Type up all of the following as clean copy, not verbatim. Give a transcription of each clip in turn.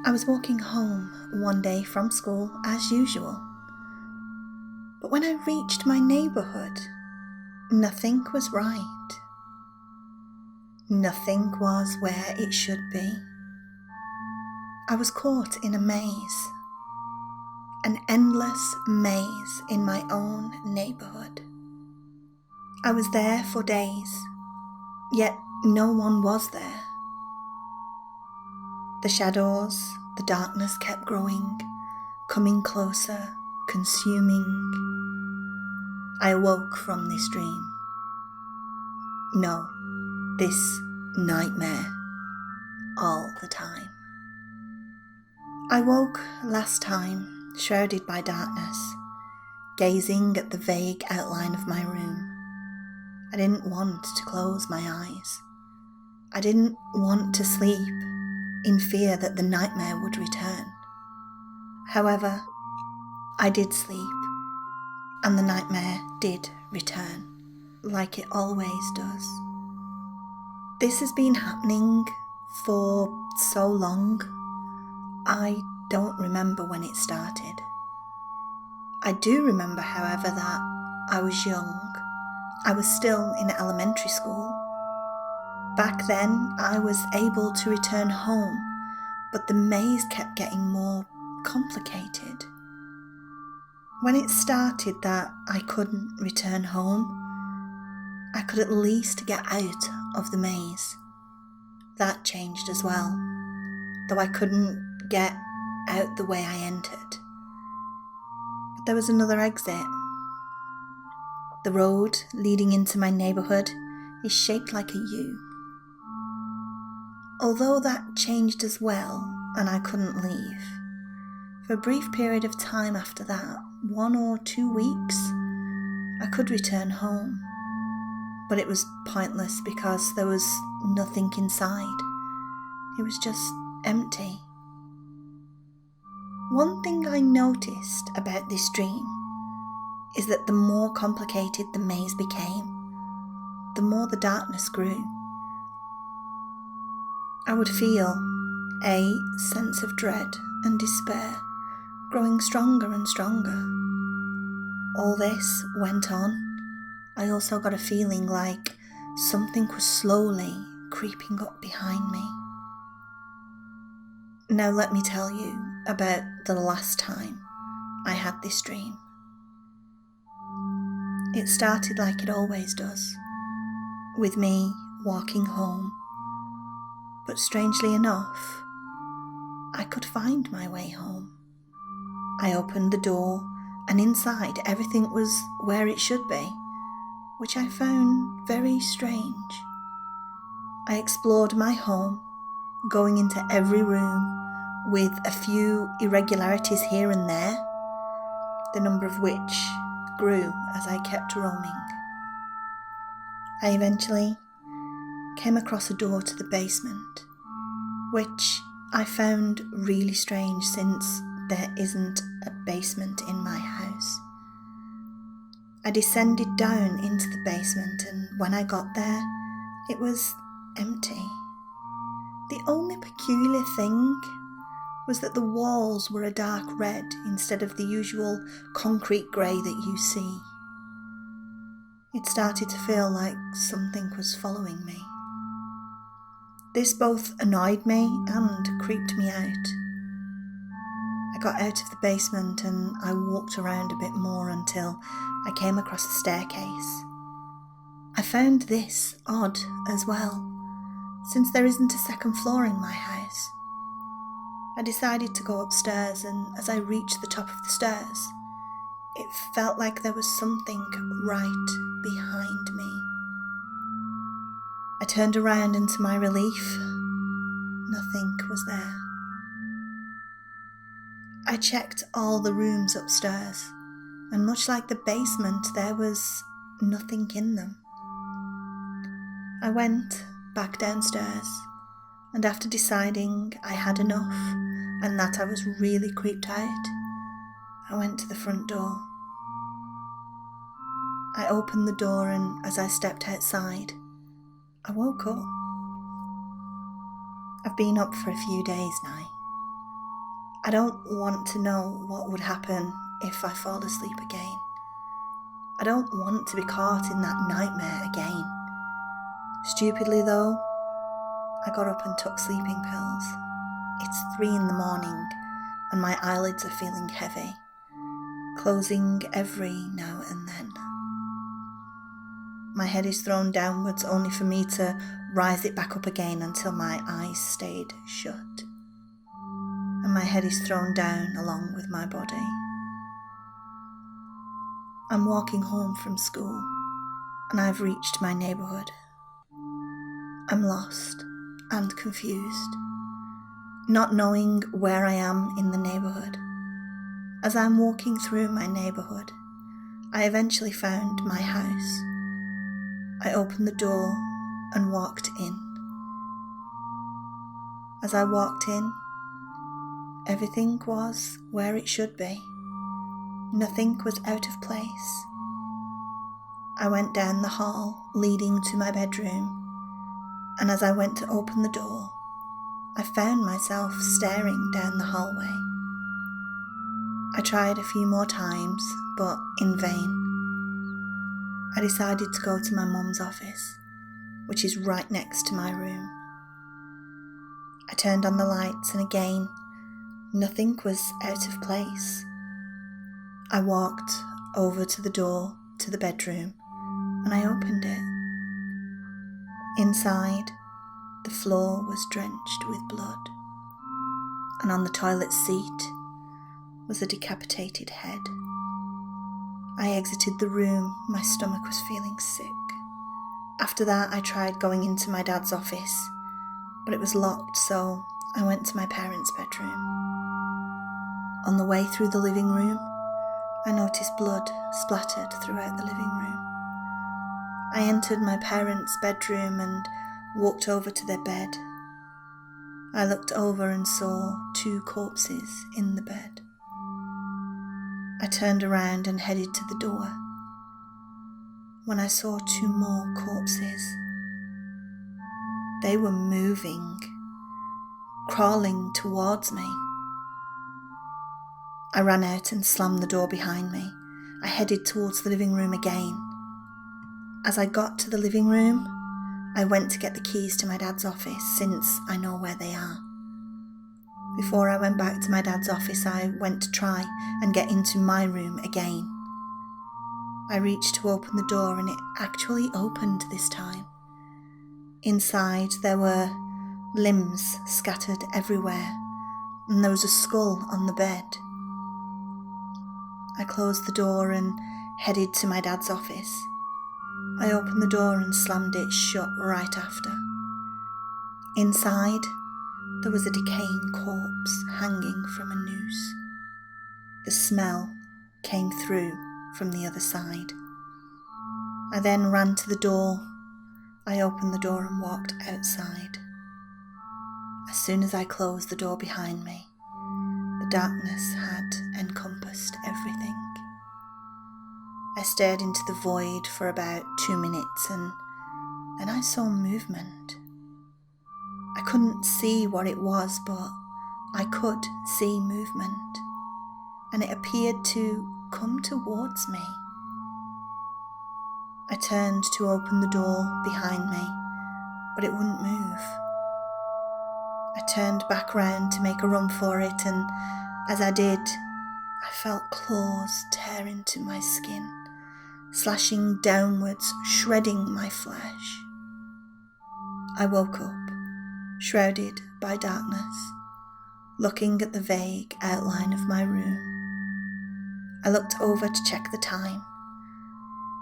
I was walking home one day from school as usual, but when I reached my neighbourhood, nothing was right. Nothing was where it should be. I was caught in a maze, an endless maze in my own neighbourhood. I was there for days, yet no one was there. The shadows, the darkness kept growing, coming closer, consuming. I awoke from this dream. No, this nightmare, all the time. I woke last time, shrouded by darkness, gazing at the vague outline of my room. I didn't want to close my eyes. I didn't want to sleep, in fear that the nightmare would return. However, I did sleep, and the nightmare did return, like it always does. This has been happening for so long, I don't remember when it started. I do remember, however, that I was young. I was still in elementary school. Back then, I was able to return home, but the maze kept getting more complicated. When it started that I couldn't return home, I could at least get out of the maze. That changed as well, though I couldn't get out the way I entered. But there was another exit. The road leading into my neighbourhood is shaped like a U. Although that changed as well, and I couldn't leave. For a brief period of time after that, 1 or 2 weeks, I could return home. But it was pointless because there was nothing inside. It was just empty. One thing I noticed about this dream is that the more complicated the maze became, the more the darkness grew. I would feel a sense of dread and despair growing stronger and stronger. All this went on. I also got a feeling like something was slowly creeping up behind me. Now let me tell you about the last time I had this dream. It started like it always does, with me walking home. But strangely enough, I could find my way home. I opened the door, and inside everything was where it should be, which I found very strange. I explored my home, going into every room, with a few irregularities here and there, the number of which grew as I kept roaming. I eventually came across a door to the basement, which I found really strange since there isn't a basement in my house. I descended down into the basement, and when I got there, it was empty. The only peculiar thing was that the walls were a dark red instead of the usual concrete grey that you see. It started to feel like something was following me. This both annoyed me and creeped me out. I got out of the basement and I walked around a bit more until I came across a staircase. I found this odd as well, since there isn't a second floor in my house. I decided to go upstairs, and as I reached the top of the stairs, it felt like there was something right behind me. I turned around, and to my relief, nothing was there. I checked all the rooms upstairs, and much like the basement, there was nothing in them. I went back downstairs, and after deciding I had enough and that I was really creeped out, I went to the front door. I opened the door, and as I stepped outside, I woke up. I've been up for a few days now, I don't want to know what would happen if I fall asleep again. I don't want to be caught in that nightmare again. Stupidly though, I got up and took sleeping pills. It's 3 a.m. and my eyelids are feeling heavy, closing every now and then. My head is thrown downwards only for me to rise it back up again until my eyes stayed shut. And my head is thrown down along with my body. I'm walking home from school and I've reached my neighbourhood. I'm lost and confused, not knowing where I am in the neighbourhood. As I'm walking through my neighbourhood, I eventually found my house. I opened the door and walked in. As I walked in, everything was where it should be. Nothing was out of place. I went down the hall leading to my bedroom, and as I went to open the door, I found myself staring down the hallway. I tried a few more times, but in vain. I decided to go to my mum's office, which is right next to my room. I turned on the lights and again, nothing was out of place. I walked over to the door to the bedroom and I opened it. Inside, the floor was drenched with blood, and on the toilet seat was a decapitated head. I exited the room, my stomach was feeling sick. After that, I tried going into my dad's office, but it was locked, so I went to my parents' bedroom. On the way through the living room, I noticed blood splattered throughout the living room. I entered my parents' bedroom and walked over to their bed. I looked over and saw 2 corpses in the bed. I turned around and headed to the door when I saw 2 more corpses. They were moving, crawling towards me. I ran out and slammed the door behind me. I headed towards the living room again. As I got to the living room, I went to get the keys to my dad's office since I know where they are. Before I went back to my dad's office, I went to try and get into my room again. I reached to open the door and it actually opened this time. Inside there were limbs scattered everywhere and there was a skull on the bed. I closed the door and headed to my dad's office. I opened the door and slammed it shut right after. Inside, there was a decaying corpse hanging from a noose. The smell came through from the other side. I then ran to the door. I opened the door and walked outside. As soon as I closed the door behind me, the darkness had encompassed everything. I stared into the void for about 2 minutes and then I saw movement. I couldn't see what it was, but I could see movement, and it appeared to come towards me. I turned to open the door behind me, but it wouldn't move. I turned back round to make a run for it, and as I did, I felt claws tear into my skin, slashing downwards, shredding my flesh. I woke up, shrouded by darkness, looking at the vague outline of my room. I looked over to check the time.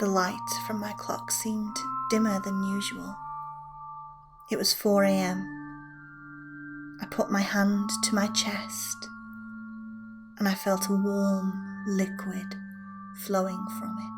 The light from my clock seemed dimmer than usual. It was 4 a.m. I put my hand to my chest and I felt a warm liquid flowing from it.